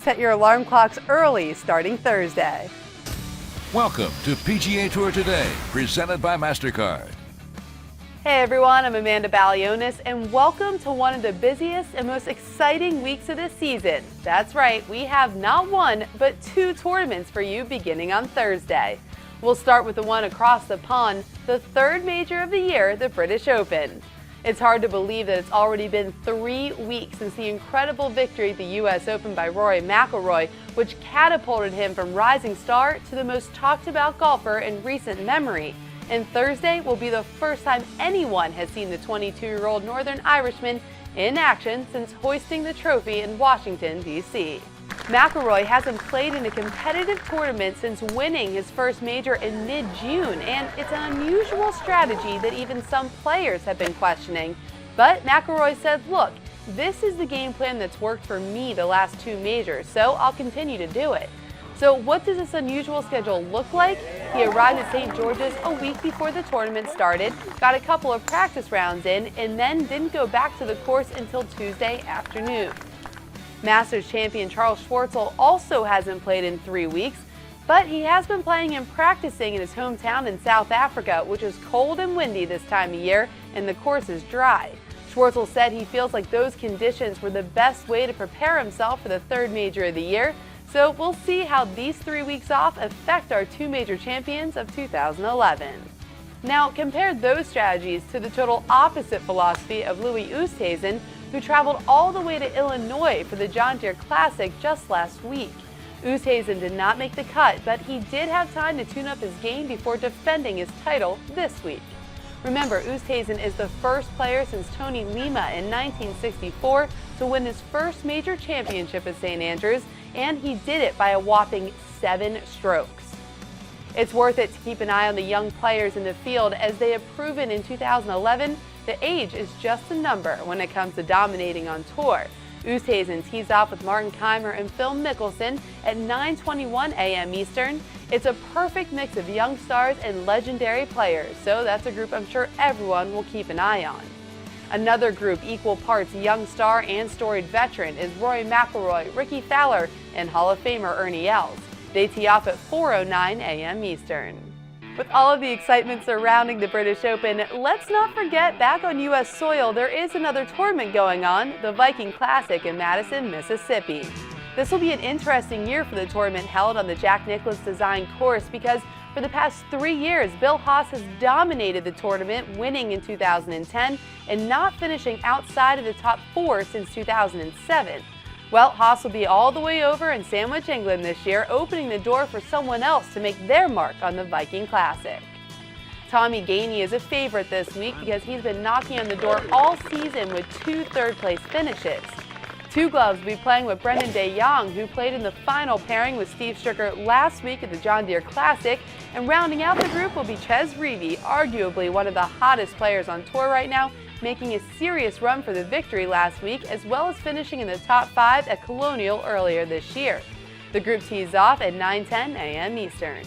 Set your alarm clocks early starting Thursday. Welcome to PGA Tour Today, presented by MasterCard. Hey everyone, I'm Amanda Balionis, and welcome to one of the busiest and most exciting weeks of the season. That's right, we have not one, but two tournaments for you beginning on Thursday. We'll start with the one across the pond, the third major of the year, the British Open. It's hard to believe that it's already been 3 weeks since the incredible victory at the U.S. Open by Rory McIlroy, which catapulted him from rising star to the most talked about golfer in recent memory. And Thursday will be the first time anyone has seen the 22-year-old Northern Irishman in action since hoisting the trophy in Washington, D.C. McIlroy hasn't played in a competitive tournament since winning his first major in mid-June, and it's an unusual strategy that even some players have been questioning. But McIlroy said, look, this is the game plan that's worked for me the last 2 majors, so I'll continue to do it. So what does this unusual schedule look like? He arrived at St. George's a week before the tournament started, got a couple of practice rounds in, and then didn't go back to the course until Tuesday afternoon. Masters champion Charles Schwartzel also hasn't played in 3 weeks, but he has been playing and practicing in his hometown in South Africa, which is cold and windy this time of year, and the course is dry. Schwartzel said he feels like those conditions were the best way to prepare himself for the third major of the year, so we'll see how these 3 weeks off affect our 2 major champions of 2011. Now, compare those strategies to the total opposite philosophy of Louis Oosthuizen, who traveled all the way to Illinois for the John Deere Classic just last week. Oosthuizen did not make the cut, but he did have time to tune up his game before defending his title this week. Remember, Oosthuizen is the first player since Tony Lima in 1964 to win his first major championship at St. Andrews, and he did it by a whopping 7 strokes. It's worth it to keep an eye on the young players in the field, as they have proven in 2011 that age is just a number when it comes to dominating on tour. Oosthuizen tees off with Martin Kaymer and Phil Mickelson at 9:21 a.m. Eastern. It's a perfect mix of young stars and legendary players, so that's a group I'm sure everyone will keep an eye on. Another group equal parts young star and storied veteran is Rory McIlroy, Ricky Fowler, and Hall of Famer Ernie Els. They tee off at 4:09 a.m. Eastern. With all of the excitement surrounding the British Open, let's not forget back on U.S. soil there is another tournament going on, the Viking Classic in Madison, Mississippi. This will be an interesting year for the tournament held on the Jack Nicklaus designed course, because for the past 3 years, Bill Haas has dominated the tournament, winning in 2010 and not finishing outside of the top 4 since 2007. Well, Haas will be all the way over in Sandwich, England this year, opening the door for someone else to make their mark on the Viking Classic. Tommy Gainey is a favorite this week because he's been knocking on the door all season with 2 third-place finishes. Two Gloves will be playing with Brendan De Jong, who played in the final pairing with Steve Stricker last week at the John Deere Classic, and rounding out the group will be Chez Reavie, arguably one of the hottest players on tour right now, making a serious run for the victory last week, as well as finishing in the top 5 at Colonial earlier this year. The group tees off at 9:10 a.m. Eastern.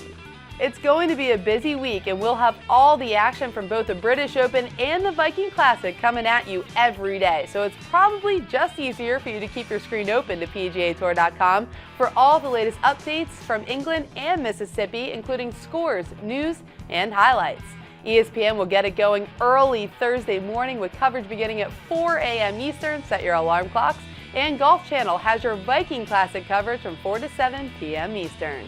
It's going to be a busy week, and we'll have all the action from both the British Open and the Viking Classic coming at you every day, so it's probably just easier for you to keep your screen open to PGATour.com for all the latest updates from England and Mississippi, including scores, news, and highlights. ESPN will get it going early Thursday morning with coverage beginning at 4 a.m. Eastern. Set your alarm clocks. And Golf Channel has your Viking Classic coverage from 4 to 7 p.m. Eastern.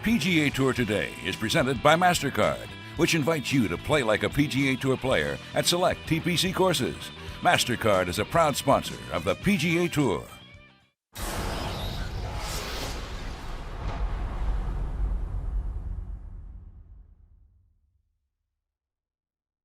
PGA Tour Today is presented by MasterCard, which invites you to play like a PGA Tour player at select TPC courses. MasterCard is a proud sponsor of the PGA Tour.